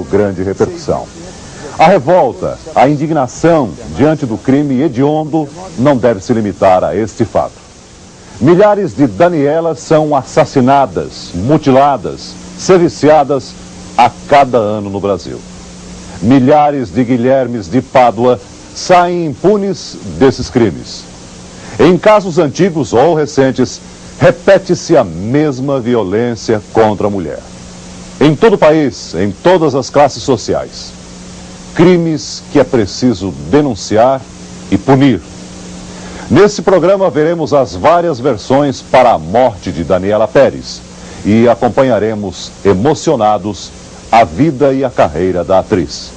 grande repercussão. A revolta, a indignação diante do crime hediondo não deve se limitar a este fato. Milhares de Danielas são assassinadas, mutiladas, serviciadas a cada ano no Brasil. Milhares de Guilhermes de Pádua saem impunes desses crimes. Em casos antigos ou recentes, repete-se a mesma violência contra a mulher. Em todo o país, em todas as classes sociais. Crimes que é preciso denunciar e punir. Nesse programa veremos as várias versões para a morte de Daniela Pérez e acompanharemos, emocionados, a vida e a carreira da atriz.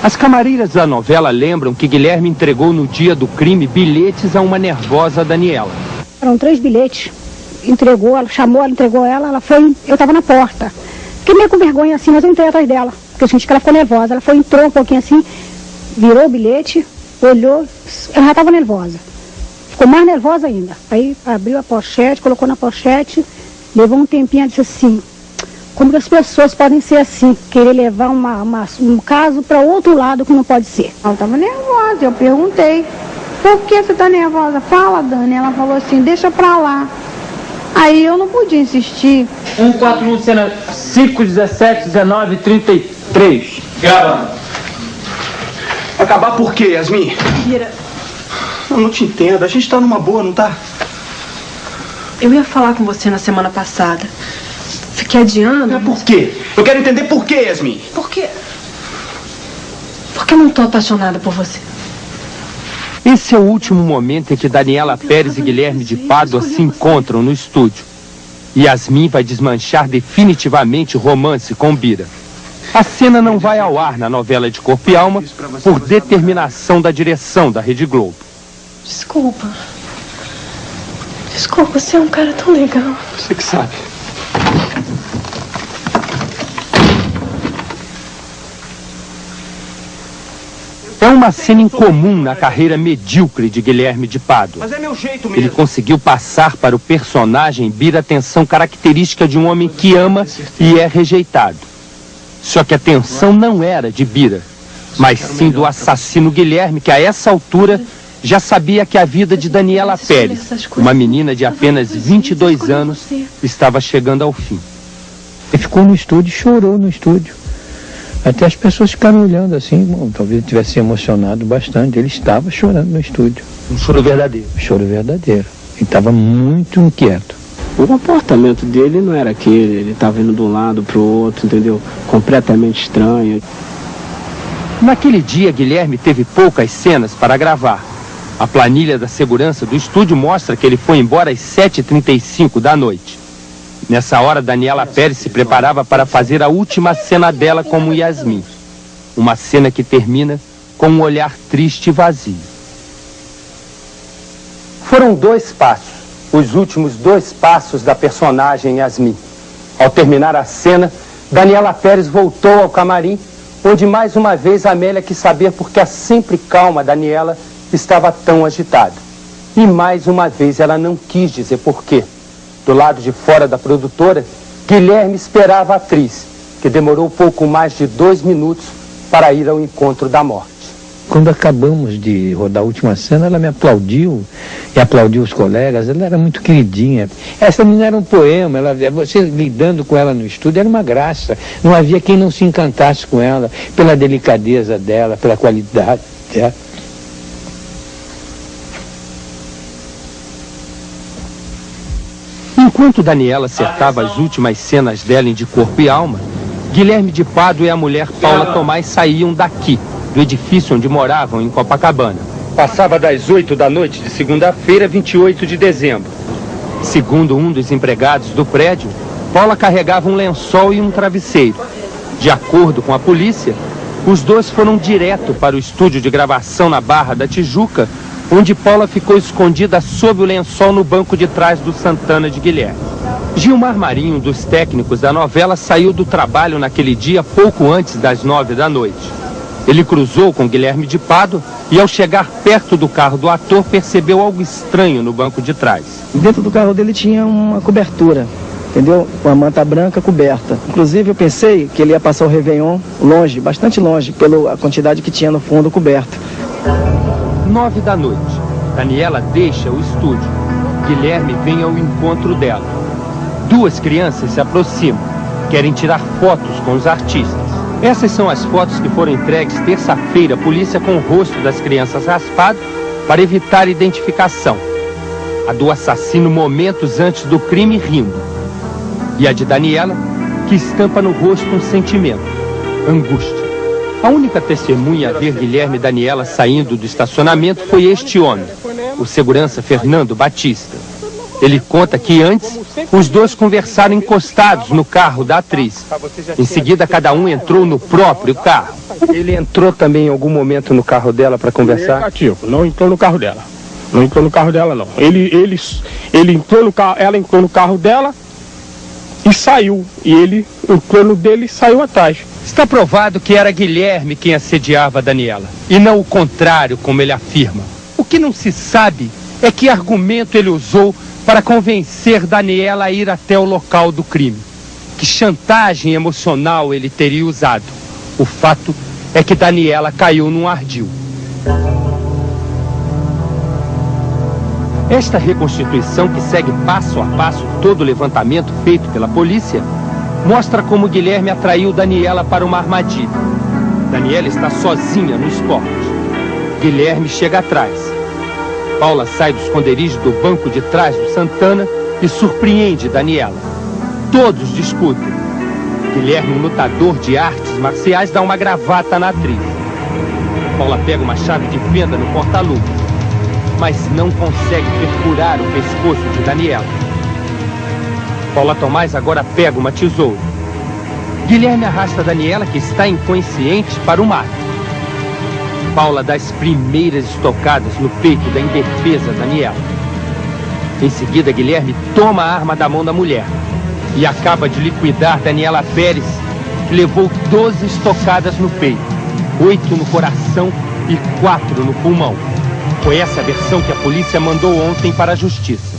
As camareiras da novela lembram que Guilherme entregou no dia do crime bilhetes a uma nervosa Daniela. Eram 3 bilhetes, entregou, ela chamou, ela entregou ela foi, eu estava na porta. Fiquei meio com vergonha assim, mas eu entrei atrás dela, porque eu senti que ela ficou nervosa. Ela entrou um pouquinho assim, virou o bilhete, olhou, ela já estava nervosa. Ficou mais nervosa ainda. Aí abriu a pochete, colocou na pochete, levou um tempinho e disse assim: como que as pessoas podem ser assim, querer levar um caso para outro lado que não pode ser. Ela estava nervosa, eu perguntei, por que você está nervosa? Fala, Dani. Ela falou assim, deixa pra lá. Aí eu não podia insistir. 141, cena 5, 17, 19, 33. Gravando. Acabar por quê, Yasmin? Bira, Eu não te entendo, a gente tá numa boa, não tá? eu ia falar com você na semana passada. Fiquei adiando. É por quê? Eu quero entender por quê, Yasmin. Porque eu não tô apaixonada por você. Esse é o último momento em que Daniela Pérez e Guilherme de Pádua se encontram no estúdio. Yasmin vai desmanchar definitivamente o romance com Bira. A cena não vai ao ar na novela de Corpo e Alma por determinação da direção da Rede Globo. Desculpa. Desculpa, você é um cara tão legal. Você que sabe. É uma cena incomum na carreira medíocre de Guilherme de Pádua. Mas é meu jeito mesmo. Ele conseguiu passar para o personagem Bira a tensão característica de um homem que ama e é rejeitado. Só que a tensão não era de Bira, mas sim do assassino Guilherme, que a essa altura já sabia que a vida de Daniela Pérez, uma menina de apenas 22 anos, estava chegando ao fim. Ele ficou no estúdio, chorou no estúdio. Até as pessoas ficaram olhando assim, bom, talvez ele tivesse se emocionado bastante. Ele estava chorando no estúdio. Um choro verdadeiro. Um choro verdadeiro. Ele estava muito inquieto. O comportamento dele não era aquele, ele estava indo de um lado para o outro, entendeu? Completamente estranho. Naquele dia, Guilherme teve poucas cenas para gravar. A planilha da segurança do estúdio mostra que ele foi embora às 7h35 da noite. Nessa hora, Daniela Pérez se preparava para fazer a última cena dela como Yasmin. Uma cena que termina com um olhar triste e vazio. Foram 2 passos, os últimos 2 passos da personagem Yasmin. Ao terminar a cena, Daniela Pérez voltou ao camarim, onde mais uma vez Amélia quis saber por que a sempre calma Daniela estava tão agitada. E mais uma vez ela não quis dizer por quê. Do lado de fora da produtora, Guilherme esperava a atriz, que demorou pouco mais de 2 minutos para ir ao encontro da morte. Quando acabamos de rodar a última cena, ela me aplaudiu e aplaudiu os colegas. Ela era muito queridinha. Essa menina era um poema. Você lidando com ela no estúdio era uma graça. Não havia quem não se encantasse com ela, pela delicadeza dela, pela qualidade dela. Enquanto Daniela acertava as últimas cenas dela em De Corpo e Alma, Guilherme de Pádua e a mulher Paula Tomás saíam daqui, do edifício onde moravam, em Copacabana. Passava das 8 da noite de segunda-feira, 28 de dezembro. Segundo um dos empregados do prédio, Paula carregava um lençol e um travesseiro. De acordo com a polícia, os dois foram direto para o estúdio de gravação na Barra da Tijuca, onde Paula ficou escondida sob o lençol no banco de trás do Santana de Guilherme. Gilmar Marinho, um dos técnicos da novela, saiu do trabalho naquele dia pouco antes das 9 da noite. Ele cruzou com Guilherme de Pádua e, ao chegar perto do carro do ator, percebeu algo estranho no banco de trás. Dentro do carro dele tinha uma cobertura, entendeu? Com a manta branca coberta. Inclusive, eu pensei que ele ia passar o Réveillon longe, bastante longe, pela quantidade que tinha no fundo coberto. 9 da noite. Daniela deixa o estúdio. Guilherme vem ao encontro dela. Duas crianças se aproximam. Querem tirar fotos com os artistas. Essas são as fotos que foram entregues terça-feira à polícia com o rosto das crianças raspado para evitar identificação. A do assassino momentos antes do crime rindo. E a de Daniela, que estampa no rosto um sentimento: angústia. A única testemunha a ver Guilherme e Daniela saindo do estacionamento foi este homem, o segurança Fernando Batista. Ele conta que antes, os dois conversaram encostados no carro da atriz. Em seguida, cada um entrou no próprio carro. Ele entrou também em algum momento no carro dela para conversar? Negativo, não entrou no carro dela. Não entrou no carro dela, não. Ele entrou no carro, ela entrou no carro dela e saiu. E ele entrou no dele e saiu atrás. Está provado que era Guilherme quem assediava a Daniela, e não o contrário, como ele afirma. O que não se sabe é que argumento ele usou para convencer Daniela a ir até o local do crime. Que chantagem emocional ele teria usado. O fato é que Daniela caiu num ardil. Esta reconstituição, que segue passo a passo todo o levantamento feito pela polícia, mostra como Guilherme atraiu Daniela para uma armadilha. Daniela está sozinha no esporte. Guilherme chega atrás. Paula sai do esconderijo do banco de trás do Santana e surpreende Daniela. Todos discutem. Guilherme, um lutador de artes marciais, dá uma gravata na atriz. Paula pega uma chave de fenda no porta-luvas, mas não consegue perfurar o pescoço de Daniela. Paula Tomás agora pega uma tesoura. Guilherme arrasta Daniela, que está inconsciente, para o mato. Paula dá as primeiras estocadas no peito da indefesa Daniela. Em seguida, Guilherme toma a arma da mão da mulher e acaba de liquidar Daniela Pérez, que levou 12 estocadas no peito, 8 no coração e 4 no pulmão. Foi essa a versão que a polícia mandou ontem para a justiça.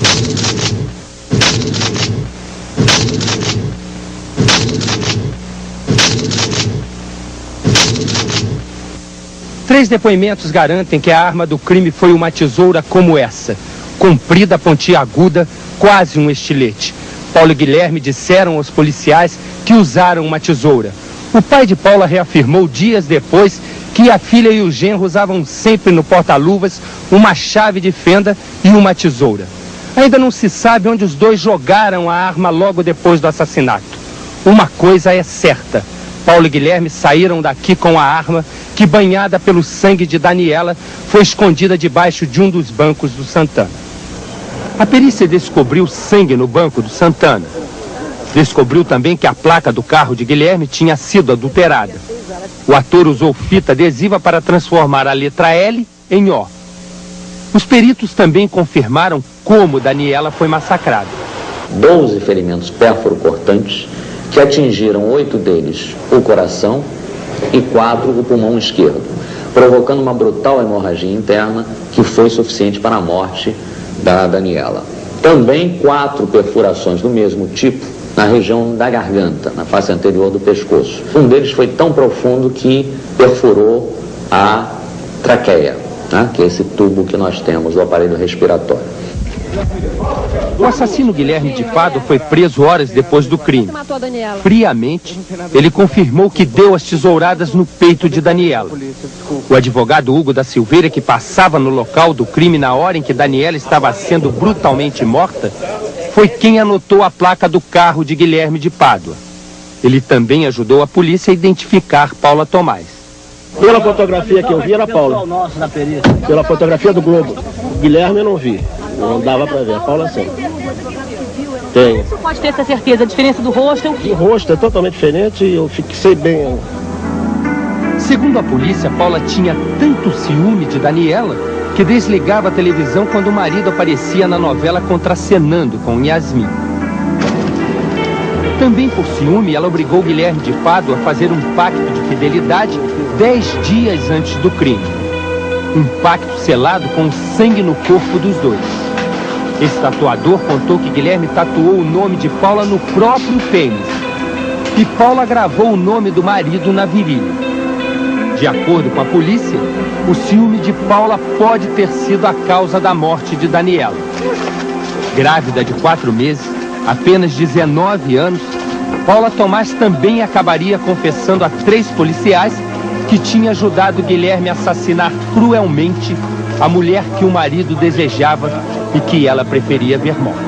Três depoimentos garantem que a arma do crime foi uma tesoura como essa, comprida, pontiaguda, quase um estilete. Paulo e Guilherme disseram aos policiais que usaram uma tesoura. O pai de Paula reafirmou dias depois que a filha e o genro usavam sempre no porta-luvas uma chave de fenda e uma tesoura. Ainda não se sabe onde os dois jogaram a arma logo depois do assassinato. Uma coisa é certa: Paulo e Guilherme saíram daqui com a arma que, banhada pelo sangue de Daniela, foi escondida debaixo de um dos bancos do Santana. A perícia descobriu sangue no banco do Santana. Descobriu também que a placa do carro de Guilherme tinha sido adulterada. O ator usou fita adesiva para transformar a letra L em O. Os peritos também confirmaram como Daniela foi massacrada. 12 ferimentos pérfuro-cortantes que atingiram 8 deles o coração e 4 o pulmão esquerdo, provocando uma brutal hemorragia interna que foi suficiente para a morte da Daniela. Também 4 perfurações do mesmo tipo na região da garganta, na face anterior do pescoço. Um deles foi tão profundo que perfurou a traqueia, né, que é esse tubo que nós temos do aparelho respiratório. O assassino Guilherme de Pádua foi preso horas depois do crime. Friamente, ele confirmou que deu as tesouradas no peito de Daniela. O advogado Hugo da Silveira, que passava no local do crime na hora em que Daniela estava sendo brutalmente morta, foi quem anotou a placa do carro de Guilherme de Pádua. Ele também ajudou a polícia a identificar Paula Tomás. Pela fotografia que eu vi era Paula. Pela fotografia do Globo. Guilherme eu não vi. Não dava pra ver. A Paula sim. Tem. Você pode ter essa certeza? A diferença do rosto é o quê? O rosto é totalmente diferente e eu fixei bem. Segundo a polícia, Paula tinha tanto ciúme de Daniela que desligava a televisão quando o marido aparecia na novela contracenando com Yasmin. Também por ciúme, ela obrigou Guilherme de Pádua a fazer um pacto de fidelidade 10 dias antes do crime. Um pacto selado com sangue no corpo dos dois. Esse tatuador contou que Guilherme tatuou o nome de Paula no próprio pênis. E Paula gravou o nome do marido na virilha. De acordo com a polícia, o ciúme de Paula pode ter sido a causa da morte de Daniela. Grávida de 4 meses, apenas 19 anos, Paula Tomás também acabaria confessando a 3 policiais que tinha ajudado Guilherme a assassinar cruelmente a mulher que o marido desejava e que ela preferia ver morta.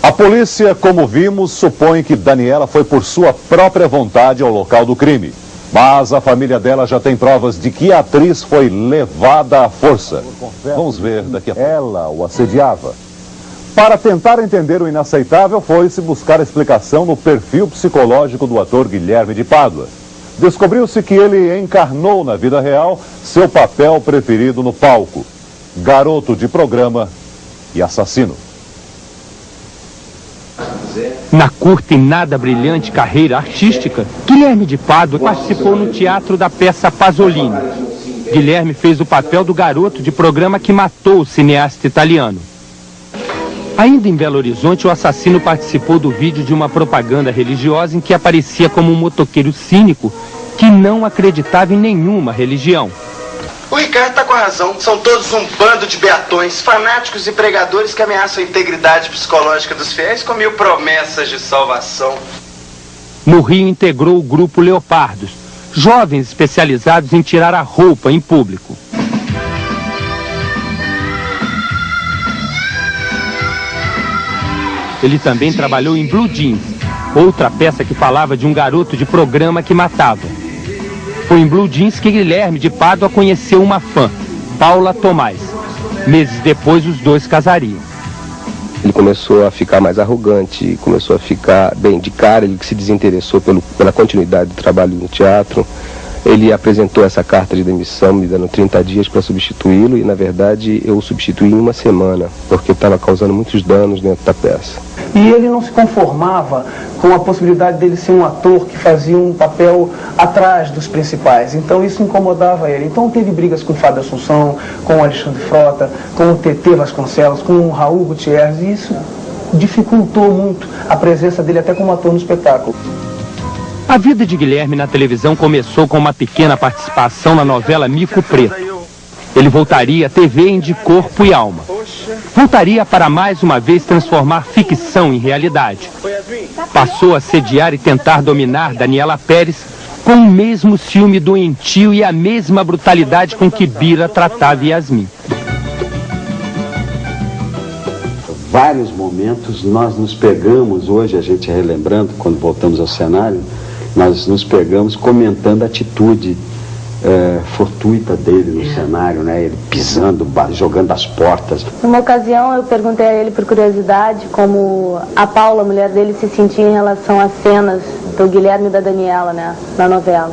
A polícia, como vimos, supõe que Daniela foi por sua própria vontade ao local do crime. Mas a família dela já tem provas de que a atriz foi levada à força. Vamos ver daqui a pouco. Ela o assediava. Para tentar entender o inaceitável, foi-se buscar explicação no perfil psicológico do ator Guilherme de Pádua. Descobriu-se que ele encarnou na vida real seu papel preferido no palco: garoto de programa e assassino. Na curta e nada brilhante carreira artística, Guilherme de Pádua participou no teatro da peça Pasolini. Guilherme fez o papel do garoto de programa que matou o cineasta italiano. Ainda em Belo Horizonte, o assassino participou do vídeo de uma propaganda religiosa em que aparecia como um motoqueiro cínico que não acreditava em nenhuma religião. O Ricardo tá com razão. São todos um bando de beatões, fanáticos e pregadores que ameaçam a integridade psicológica dos fiéis com 1000 promessas de salvação. No Rio, integrou o grupo Leopardos, jovens especializados em tirar a roupa em público. Ele também trabalhou em Blue Jeans, outra peça que falava de um garoto de programa que matava. Foi em Blue Jeans que Guilherme de Pádua conheceu uma fã, Paula Tomás. Meses depois, os dois casariam. Ele começou a ficar mais arrogante, começou a ficar bem de cara, ele se desinteressou pela continuidade do trabalho no teatro. Ele apresentou essa carta de demissão, me dando 30 dias para substituí-lo, e na verdade eu o substituí em 1 semana, porque estava causando muitos danos dentro da peça. E ele não se conformava com a possibilidade dele ser um ator que fazia um papel atrás dos principais. Então isso incomodava ele. Então teve brigas com o Fábio Assunção, com o Alexandre Frota, com o TT Vasconcelos, com o Raul Gutierrez, e isso dificultou muito a presença dele até como ator no espetáculo. A vida de Guilherme na televisão começou com uma pequena participação na novela Mico Preto. Ele voltaria à TV de corpo e alma. Voltaria para mais uma vez transformar ficção em realidade. Passou a sediar e tentar dominar Daniela Pérez com o mesmo ciúme doentio e a mesma brutalidade com que Bira tratava Yasmin. Vários momentos nós nos pegamos, hoje a gente relembrando, quando voltamos ao cenário, nós nos pegamos comentando a atitude fortuita dele no cenário, né? Ele pisando, jogando as portas. Numa ocasião eu perguntei a ele por curiosidade como a Paula, a mulher dele, se sentia em relação às cenas do Guilherme e da Daniela, né, na novela.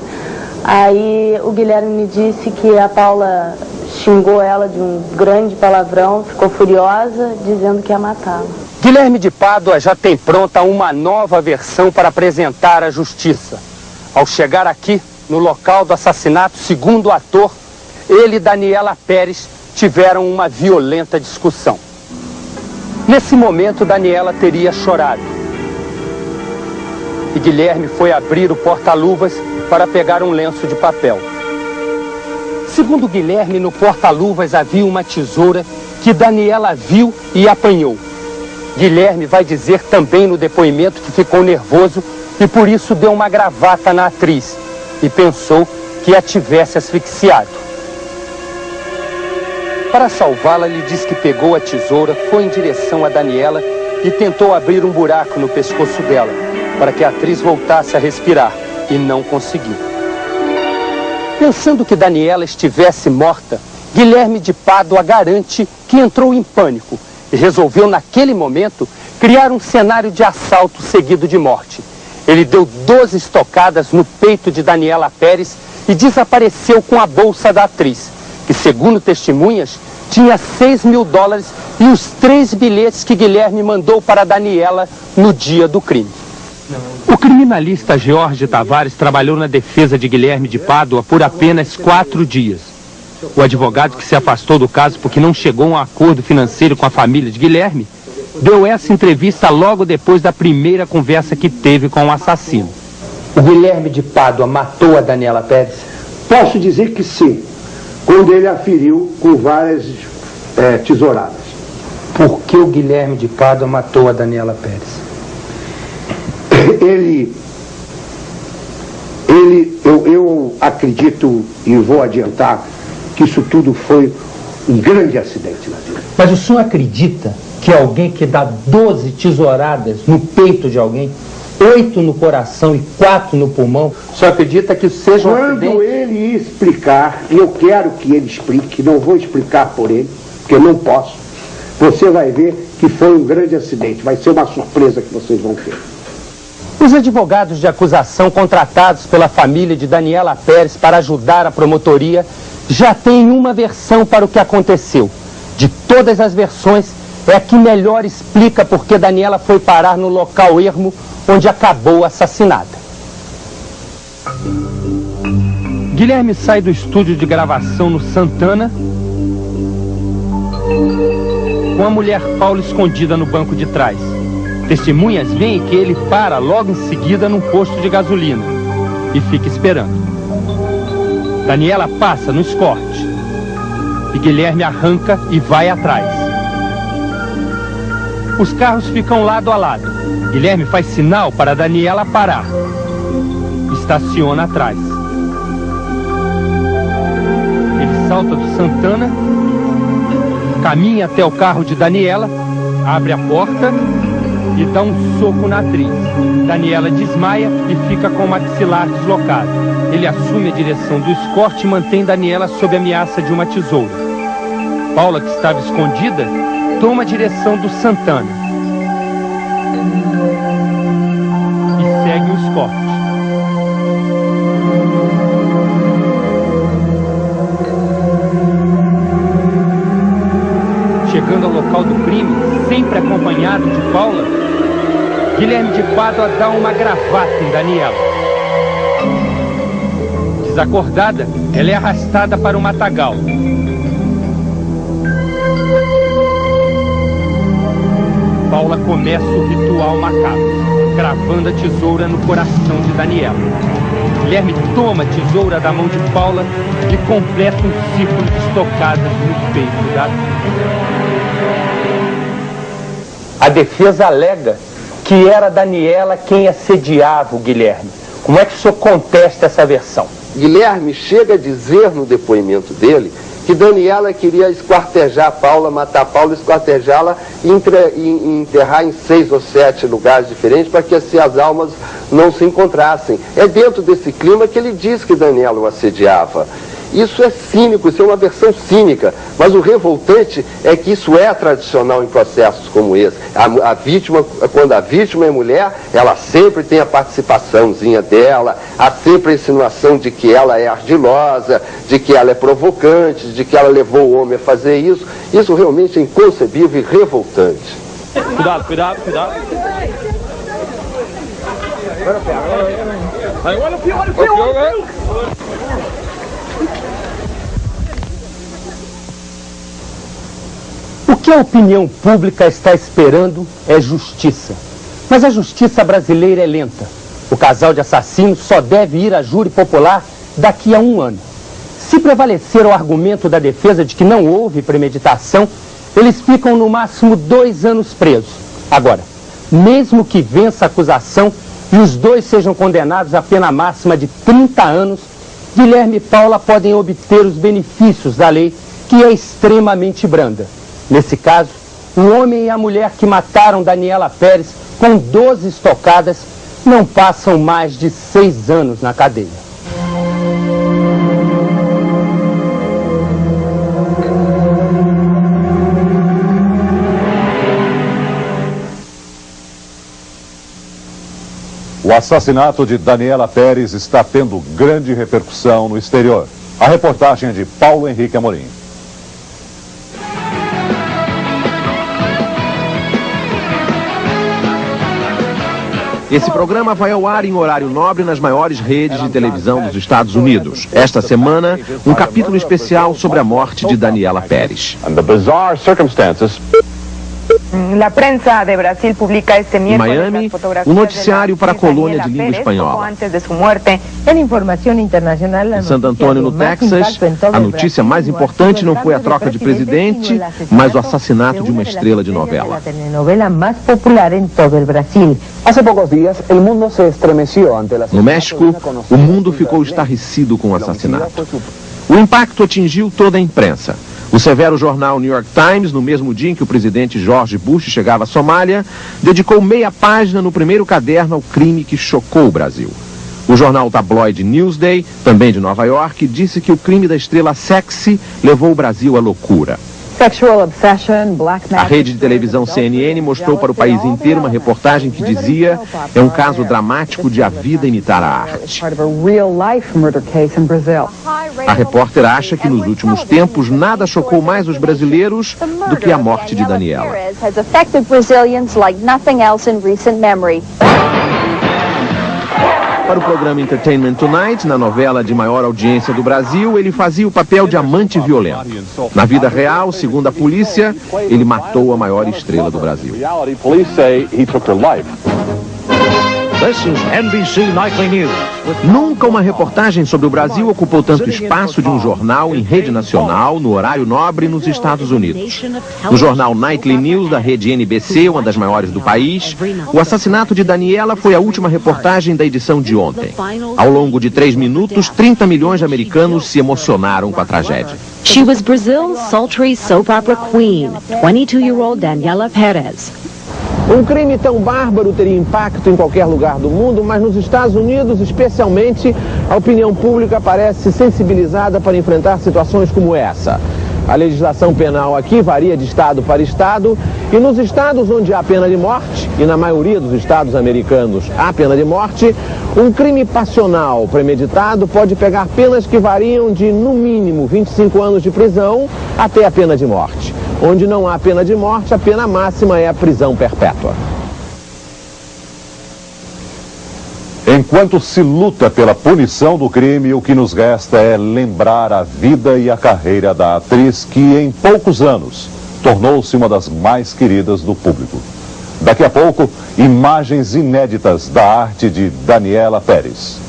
Aí o Guilherme me disse que a Paula xingou ela de um grande palavrão, ficou furiosa, dizendo que ia matá-la. Guilherme de Pádua já tem pronta uma nova versão para apresentar à justiça. Ao chegar aqui, no local do assassinato, segundo o ator, ele e Daniela Pérez tiveram uma violenta discussão. Nesse momento, Daniela teria chorado. E Guilherme foi abrir o porta-luvas para pegar um lenço de papel. Segundo Guilherme, no porta-luvas havia uma tesoura que Daniela viu e apanhou. Guilherme vai dizer também no depoimento que ficou nervoso e por isso deu uma gravata na atriz e pensou que a tivesse asfixiado. Para salvá-la, ele diz que pegou a tesoura, foi em direção a Daniela e tentou abrir um buraco no pescoço dela, para que a atriz voltasse a respirar, e não conseguiu. Pensando que Daniela estivesse morta, Guilherme de Pádua garante que entrou em pânico e resolveu, naquele momento, criar um cenário de assalto seguido de morte. Ele deu 12 estocadas no peito de Daniela Pérez e desapareceu com a bolsa da atriz, que, segundo testemunhas, tinha $6.000 e os 3 bilhetes que Guilherme mandou para Daniela no dia do crime. O criminalista Jorge Tavares trabalhou na defesa de Guilherme de Pádua por apenas 4 dias. O advogado, que se afastou do caso porque não chegou a um acordo financeiro com a família de Guilherme, deu essa entrevista logo depois da primeira conversa que teve com o assassino. O Guilherme de Pádua matou a Daniela Pérez? Posso dizer que sim, quando ele a feriu com várias tesouradas. Por que o Guilherme de Pádua matou a Daniela Pérez? Eu acredito e vou adiantar que isso tudo foi um grande acidente na vida. Mas o senhor acredita que alguém que dá 12 tesouradas no peito de alguém, 8 no coração e 4 no pulmão, o senhor acredita que seja um acidente? Quando ele explicar, e eu quero que ele explique, não vou explicar por ele, porque eu não posso, você vai ver que foi um grande acidente. Vai ser uma surpresa que vocês vão ter. Os advogados de acusação contratados pela família de Daniela Pérez para ajudar a promotoria já têm uma versão para o que aconteceu. De todas as versões, é a que melhor explica por que Daniela foi parar no local ermo onde acabou assassinada. Guilherme sai do estúdio de gravação no Santana com a mulher Paula escondida no banco de trás. Testemunhas veem que ele para logo em seguida num posto de gasolina e fica esperando. Daniela passa no Escort e Guilherme arranca e vai atrás. Os carros ficam lado a lado. Guilherme faz sinal para Daniela parar. Estaciona atrás. Ele salta do Santana, caminha até o carro de Daniela, abre a porta e dá um soco na atriz. Daniela desmaia e fica com o maxilar deslocado. Ele assume a direção do Escort e mantém Daniela sob ameaça de uma tesoura. Paula, que estava escondida, toma a direção do Santana e segue o Escort. Chegando ao local do crime, sempre acompanhado de Paula, Guilherme de Pádua dá uma gravata em Daniela. Desacordada, ela é arrastada para o matagal. Paula começa o ritual macabro, cravando a tesoura no coração de Daniela. Guilherme toma a tesoura da mão de Paula e completa um círculo de estocadas no peito da atriz. A defesa alega que era Daniela quem assediava o Guilherme. Como é que o senhor contesta essa versão? Guilherme chega a dizer no depoimento dele que Daniela queria esquartejar Paula, matar Paula, esquartejá-la e enterrar em 6 ou 7 lugares diferentes para que assim as almas não se encontrassem. É dentro desse clima que ele diz que Daniela o assediava. Isso é cínico, isso é uma versão cínica, mas o revoltante é que isso é tradicional em processos como esse. A vítima, quando a vítima é mulher, ela sempre tem a participaçãozinha dela, há sempre a insinuação de que ela é ardilosa, de que ela é provocante, de que ela levou o homem a fazer isso. Isso realmente é inconcebível e revoltante. Cuidado, cuidado, cuidado. Olha o fio, O que a opinião pública está esperando é justiça. Mas a justiça brasileira é lenta. O casal de assassinos só deve ir a júri popular daqui a 1 ano. Se prevalecer o argumento da defesa de que não houve premeditação, eles ficam no máximo 2 anos presos. Agora, mesmo que vença a acusação e os dois sejam condenados à pena máxima de 30 anos, Guilherme e Paula podem obter os benefícios da lei, que é extremamente branda. Nesse caso, o homem e a mulher que mataram Daniela Pérez com 12 estocadas não passam mais de 6 anos na cadeia. O assassinato de Daniela Pérez está tendo grande repercussão no exterior. A reportagem é de Paulo Henrique Amorim. Esse programa vai ao ar em horário nobre nas maiores redes de televisão dos Estados Unidos. Esta semana, um capítulo especial sobre a morte de Daniela Pérez. Em Miami, um noticiário para a colônia de língua espanhola. Em San Antonio, no Texas, a notícia mais importante não foi a troca de presidente, mas o assassinato de uma estrela de novela. No México, o mundo ficou estarrecido com o assassinato. O impacto atingiu toda a imprensa. O severo jornal New York Times, no mesmo dia em que o presidente George Bush chegava à Somália, dedicou meia página no primeiro caderno ao crime que chocou o Brasil. O jornal tabloide Newsday, também de Nova York, disse que o crime da estrela sexy levou o Brasil à loucura. A rede de televisão CNN mostrou para o país inteiro uma reportagem que dizia: é um caso dramático de a vida imitar a arte. A repórter acha que nos últimos tempos nada chocou mais os brasileiros do que a morte de Daniela. Para o programa Entertainment Tonight, na novela de maior audiência do Brasil, ele fazia o papel de amante violento. Na vida real, segundo a polícia, ele matou a maior estrela do Brasil. Nunca uma reportagem sobre o Brasil ocupou tanto espaço de um jornal em rede nacional, no horário nobre, nos Estados Unidos. No jornal Nightly News da rede NBC, uma das maiores do país, o assassinato de Daniela foi a última reportagem da edição de ontem. Ao longo de 3 minutos, 30 milhões de americanos se emocionaram com a tragédia. She was Brazil's sultry soap opera queen, 22-year-old Daniela Pérez. Um crime tão bárbaro teria impacto em qualquer lugar do mundo, mas nos Estados Unidos, especialmente, a opinião pública parece sensibilizada para enfrentar situações como essa. A legislação penal aqui varia de estado para estado, e nos estados onde há pena de morte, e na maioria dos estados americanos há pena de morte, um crime passional premeditado pode pegar penas que variam de, no mínimo, 25 anos de prisão até a pena de morte. Onde não há pena de morte, a pena máxima é a prisão perpétua. Enquanto se luta pela punição do crime, o que nos resta é lembrar a vida e a carreira da atriz que, em poucos anos, tornou-se uma das mais queridas do público. Daqui a pouco, imagens inéditas da arte de Daniela Pérez.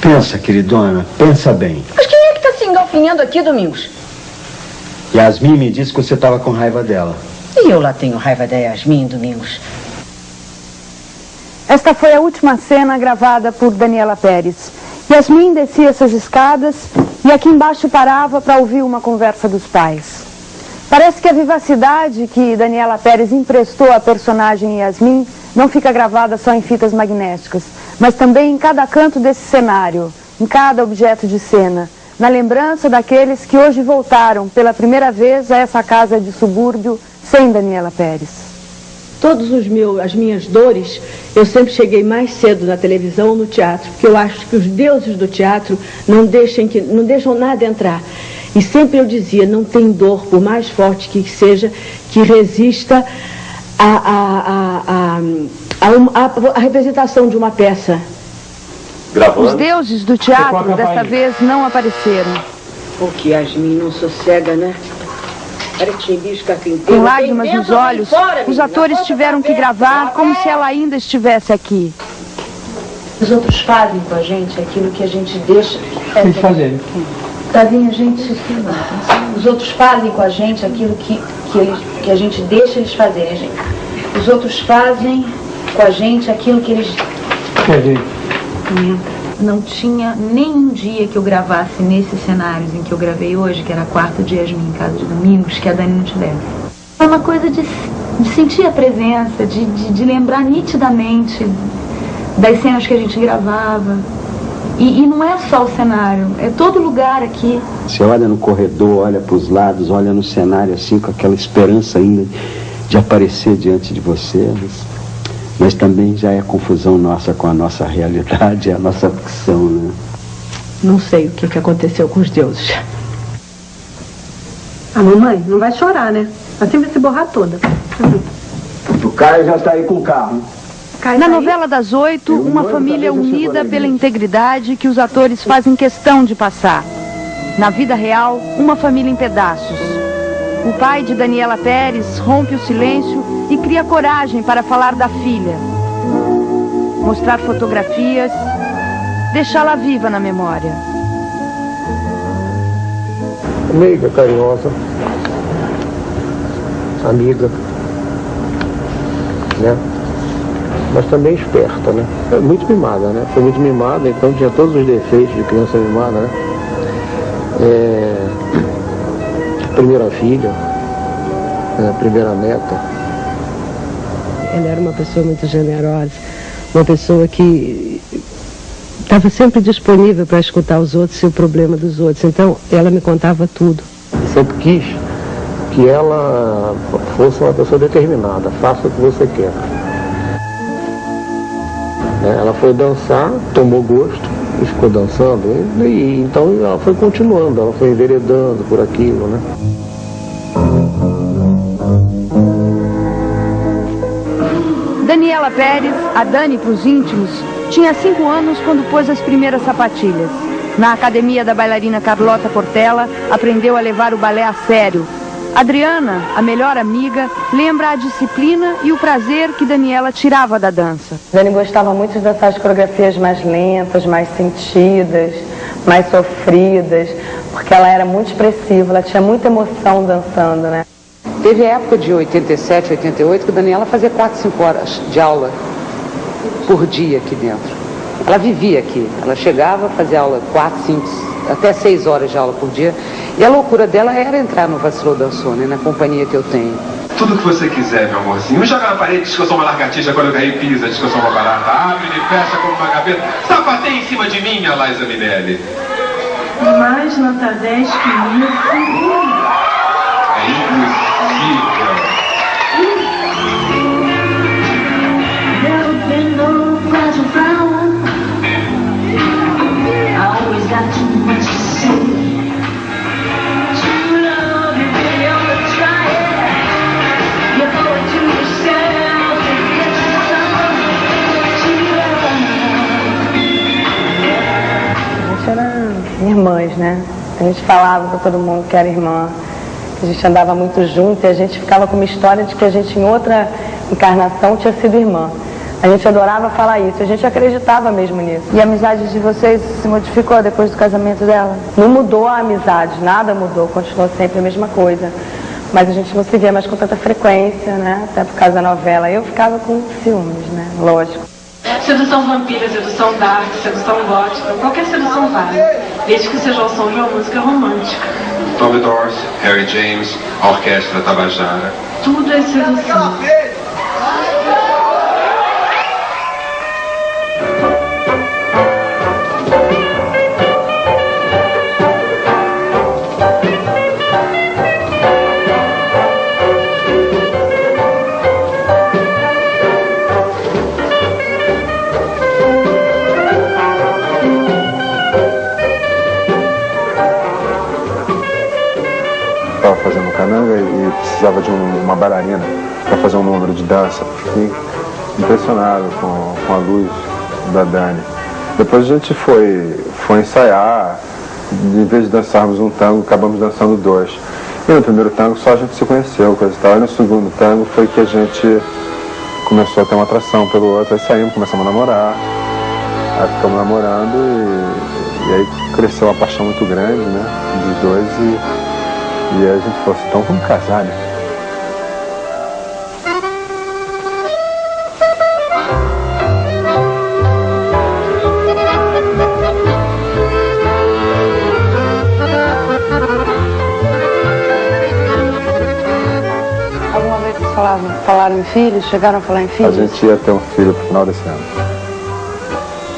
Pensa, queridona, pensa bem. Mas quem é que está se engalfinhando aqui, Domingos? Yasmin me disse que você estava com raiva dela. E eu lá tenho raiva da Yasmin, Domingos. Esta foi a última cena gravada por Daniela Pérez. Yasmin descia essas escadas e aqui embaixo parava para ouvir uma conversa dos pais. Parece que a vivacidade que Daniela Pérez emprestou à personagem Yasmin não fica gravada só em fitas magnéticas, mas também em cada canto desse cenário, em cada objeto de cena, na lembrança daqueles que hoje voltaram pela primeira vez a essa casa de subúrbio sem Daniela Pérez. Todas as minhas dores, eu sempre cheguei mais cedo na televisão ou no teatro, porque eu acho que os deuses do teatro não deixam nada entrar. E sempre eu dizia, não tem dor, por mais forte que seja, que resista a representação de uma peça. Os deuses do teatro desta vez não apareceram. O que Yasmin não sossega, né? Com lágrimas nos olhos, os atores tiveram que gravar como se ela ainda estivesse aqui. Os outros fazem com a gente aquilo que a gente deixa. Eles fazem. Tavinha, gente. Os outros fazem com a gente aquilo que a gente deixa eles fazerem, gente. Os outros fazem com a gente aquilo que eles. Não tinha nenhum dia que eu gravasse nesses cenários em que eu gravei hoje, que era a quarta de Yasmin em Casa de Domingos, que a Dani não tivesse. É uma coisa de sentir a presença, de lembrar nitidamente das cenas que a gente gravava. E não é só o cenário, é todo lugar aqui. Você olha no corredor, olha para os lados, olha no cenário assim, com aquela esperança ainda de aparecer diante de você. Mas também já é confusão nossa com a nossa realidade, a nossa ficção, né? Não sei o que aconteceu com os deuses. A mamãe não vai chorar, né? Assim vai se borrar toda. O Caio já está aí com o carro. Na novela das 8, uma família unida pela integridade que os atores fazem questão de passar. Na vida real, uma família em pedaços. O pai de Daniela Pérez rompe o silêncio e cria coragem para falar da filha. Mostrar fotografias, deixá-la viva na memória. Meiga, carinhosa, amiga, né? Mas também esperta, né? Muito mimada, né? Foi muito mimada, então tinha todos os defeitos de criança mimada, né? Primeira filha, primeira neta. Ela era uma pessoa muito generosa, uma pessoa que estava sempre disponível para escutar os outros e o problema dos outros. Então, ela me contava tudo. Sempre quis que ela fosse uma pessoa determinada, faça o que você quer. Ela foi dançar, tomou gosto e ficou dançando, e então ela foi continuando, ela foi enveredando por aquilo, né? Daniela Pérez, a Dani para os íntimos, tinha 5 anos quando pôs as primeiras sapatilhas. Na academia da bailarina Carlota Portela, aprendeu a levar o balé a sério. Adriana, a melhor amiga, lembra a disciplina e o prazer que Daniela tirava da dança. Dani gostava muito de dançar as coreografias mais lentas, mais sentidas, mais sofridas, porque ela era muito expressiva, ela tinha muita emoção dançando, né? Teve a época de 87, 88, que a Daniela fazia 4, 5 horas de aula por dia aqui dentro. Ela vivia aqui, ela chegava a fazer aula 4, 5, até 6 horas de aula por dia. E a loucura dela era entrar no Vacilou Dançou, né, na companhia que eu tenho. Tudo que você quiser, meu amorzinho. Me joga na parede, diz que eu sou uma lagartixa, quando eu caí pisa, diz que eu sou uma barata. Abre e fecha como uma gaveta. Sapateia em cima de mim, Eliza Minelli. Mais nota 10 que isso. É impossível. Irmãs, né? A gente falava para todo mundo que era irmã, que a gente andava muito junto e a gente ficava com uma história de que a gente em outra encarnação tinha sido irmã. A gente adorava falar isso, a gente acreditava mesmo nisso. E a amizade de vocês se modificou depois do casamento dela? Não mudou a amizade, nada mudou, continuou sempre a mesma coisa. Mas a gente não se via mais com tanta frequência, né? Até por causa da novela. Eu ficava com ciúmes, né? Lógico. Sedução vampira, sedução dark, sedução gótica, qualquer sedução vale, desde que seja o som de uma música romântica. Tom The Doors, Harry James, a Orquestra Tabajara. Tudo é sedução. uma bailarina para fazer um número de dança. Fiquei impressionado com a luz da Dani. Depois a gente foi ensaiar, em vez de dançarmos um tango, acabamos dançando 2. E no primeiro tango só a gente se conheceu, coisa e tal. E no segundo tango foi que a gente começou a ter uma atração pelo outro, aí saímos, começamos a namorar, aí ficamos namorando e aí cresceu uma paixão muito grande, né, dos dois e aí a gente falou assim, então vamos casar, né? Falaram em filhos? Chegaram a falar em filhos? A gente ia ter um filho no final desse ano.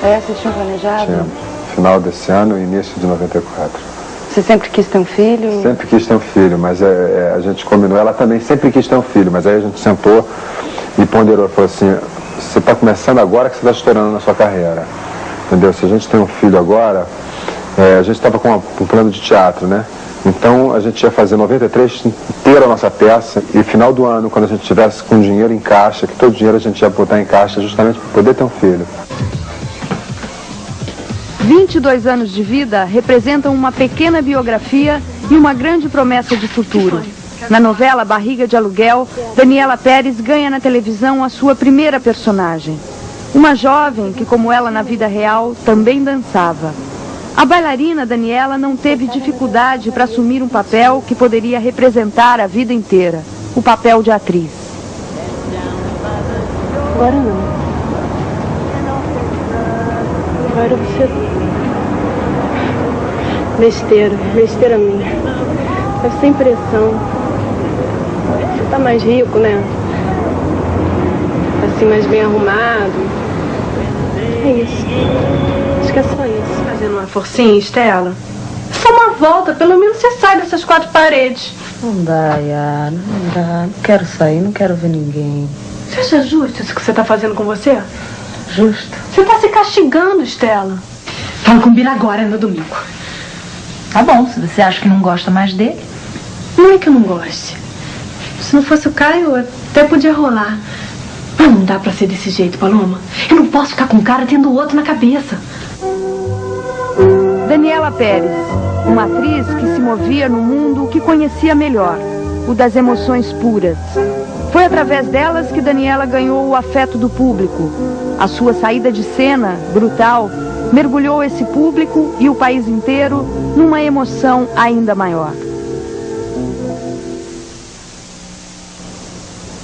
É, vocês tinham planejado? Tinha. Final desse ano e início de 94. Você sempre quis ter um filho? Sempre quis ter um filho, mas a gente combinou. Ela também sempre quis ter um filho, mas aí a gente sentou e ponderou. Falou assim, você está começando agora que você está estourando na sua carreira. Entendeu? Se a gente tem um filho agora, a gente estava com um plano de teatro, né? Então a gente ia fazer 93 inteira a nossa peça e final do ano, quando a gente tivesse com dinheiro em caixa, que todo dinheiro a gente ia botar em caixa justamente para poder ter um filho. 22 anos de vida representam uma pequena biografia e uma grande promessa de futuro. Na novela Barriga de Aluguel, Daniela Pérez ganha na televisão a sua primeira personagem. Uma jovem que, como ela na vida real, também dançava. A bailarina Daniela não teve dificuldade para assumir um papel que poderia representar a vida inteira, o papel de atriz. Agora não. Agora você... Besteira minha. Deve ser impressão. Você tá mais rico, né? Assim, mais bem arrumado. É isso. Acho que é só isso. Fazendo uma forcinha, Estela? Só uma volta, pelo menos você sai dessas 4 paredes. Não dá, Yara, não dá. Não quero sair, não quero ver ninguém. Você acha justo isso que você tá fazendo com você? Justo. Você tá se castigando, Estela. Fala com o Bira agora, no domingo. Tá bom, se você acha que não gosta mais dele. Não é que eu não goste. Se não fosse o Caio, até podia rolar. Mas não dá pra ser desse jeito, Paloma. Eu não posso ficar com o cara tendo o outro na cabeça. Daniela Pérez, uma atriz que se movia no mundo que conhecia melhor, o das emoções puras. Foi através delas que Daniela ganhou o afeto do público. A sua saída de cena, brutal, mergulhou esse público e o país inteiro numa emoção ainda maior.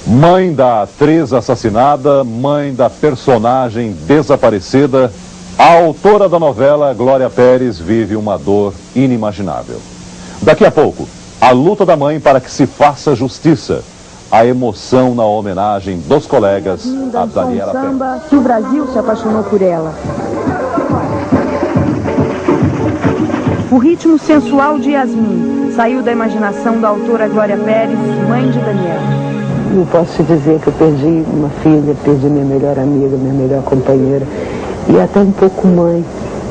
Mãe da atriz assassinada, mãe da personagem desaparecida, a autora da novela, Glória Pérez, vive uma dor inimaginável. Daqui a pouco, a luta da mãe para que se faça justiça. A emoção na homenagem dos colegas a Daniela Pérez. Samba que o Brasil se apaixonou por ela. O ritmo sensual de Yasmin saiu da imaginação da autora Glória Pérez, mãe de Daniela. Não posso te dizer que eu perdi uma filha, perdi minha melhor amiga, minha melhor companheira e até um pouco mãe.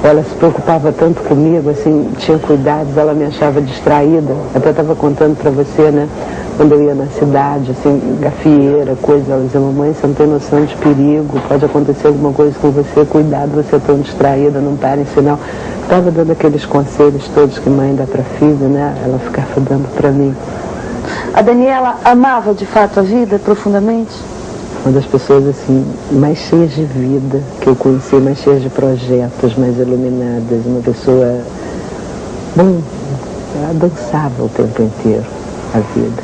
Ela se preocupava tanto comigo, assim, tinha cuidados, ela me achava distraída. Até estava contando para você, né? Quando eu ia na cidade, assim, gafieira, coisa, ela dizia, mamãe, você não tem noção de perigo, pode acontecer alguma coisa com você, cuidado, você é tão distraída, não para em sinal. Estava dando aqueles conselhos todos que mãe dá para filho, né? Ela ficava dando para mim. A Daniela amava de fato a vida profundamente? Uma das pessoas assim mais cheias de vida que eu conheci, mais cheias de projetos, mais iluminadas, uma pessoa, bom, ela dançava o tempo inteiro a vida.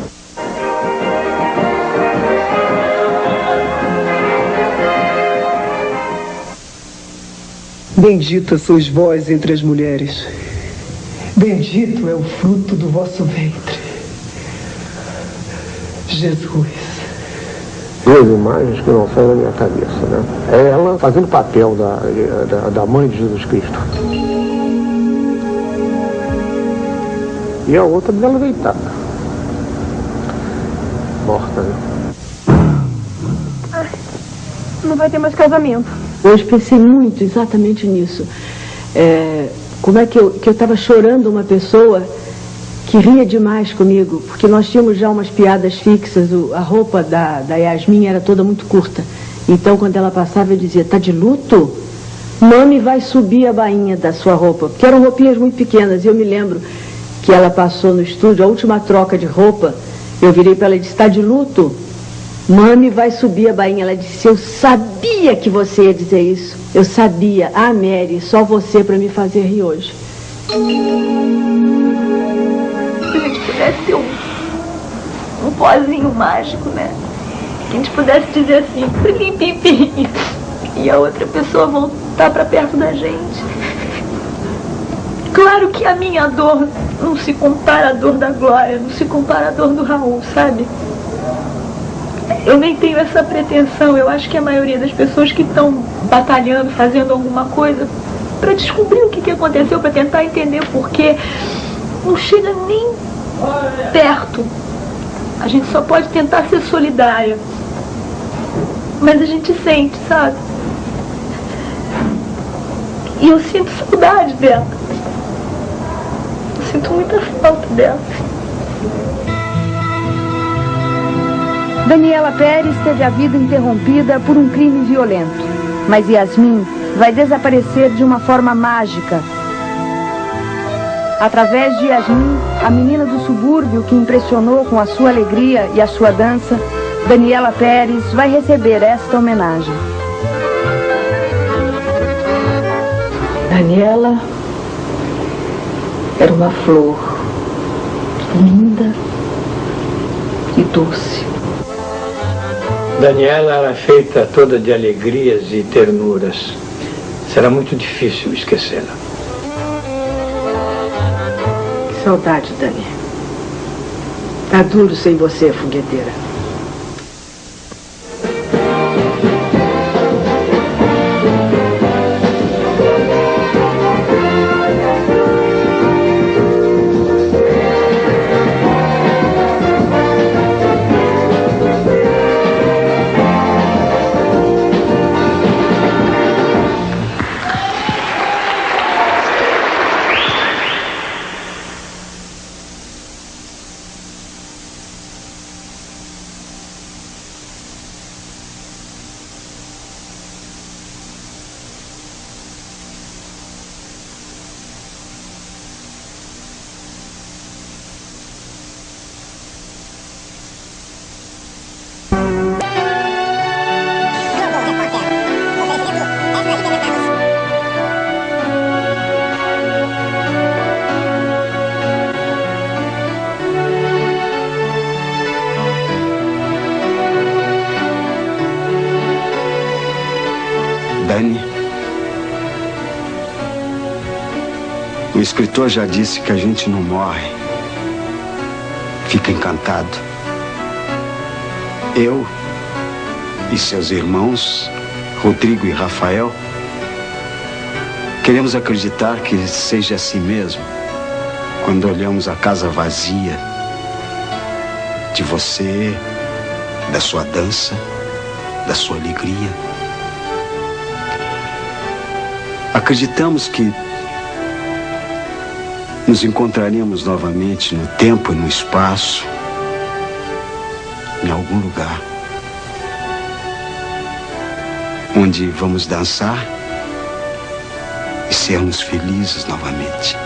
Bendita sois vós entre as mulheres, bendito é o fruto do vosso ventre. Jesus. Duas imagens que não saem da minha cabeça, né? É ela fazendo o papel da mãe de Jesus Cristo. E a outra dela deitada. Morta, né? Não vai ter mais casamento. Hoje pensei muito exatamente nisso. Como é que eu estava chorando uma pessoa que ria demais comigo, porque nós tínhamos já umas piadas fixas, a roupa da Yasmin era toda muito curta. Então, quando ela passava, eu dizia, tá de luto? Mami vai subir a bainha da sua roupa, porque eram roupinhas muito pequenas. E eu me lembro que ela passou no estúdio, a última troca de roupa, eu virei para ela e disse, tá de luto? Mami vai subir a bainha. Ela disse, eu sabia que você ia dizer isso. Eu sabia. Ah, Mary, só você para me fazer rir hoje. Se a gente pudesse ter um pozinho mágico, né? Que a gente pudesse dizer assim, pim, pim, pim, e a outra pessoa voltar para perto da gente. Claro que a minha dor não se compara à dor da Glória, não se compara à dor do Raul, sabe? Eu nem tenho essa pretensão. Eu acho que a maioria das pessoas que estão batalhando, fazendo alguma coisa para descobrir o que aconteceu, para tentar entender por quê, não chega nem perto. A gente só pode tentar ser solidária. Mas a gente sente, sabe? E eu sinto saudade dela. Eu sinto muita falta dela. Daniela Pérez teve a vida interrompida por um crime violento. Mas Yasmin vai desaparecer de uma forma mágica. Através de Yasmin, a menina do subúrbio que impressionou com a sua alegria e a sua dança, Daniela Pérez vai receber esta homenagem. Daniela era uma flor linda e doce. Daniela era feita toda de alegrias e ternuras. Será muito difícil esquecê-la. Que saudade, Dani. Tá duro sem você, fogueteira. Dani, o escritor já disse que a gente não morre, fica encantado. Eu e seus irmãos, Rodrigo e Rafael, queremos acreditar que seja assim mesmo, quando olhamos a casa vazia de você, da sua dança, da sua alegria. Acreditamos que nos encontraríamos novamente no tempo e no espaço, em algum lugar, onde vamos dançar e sermos felizes novamente.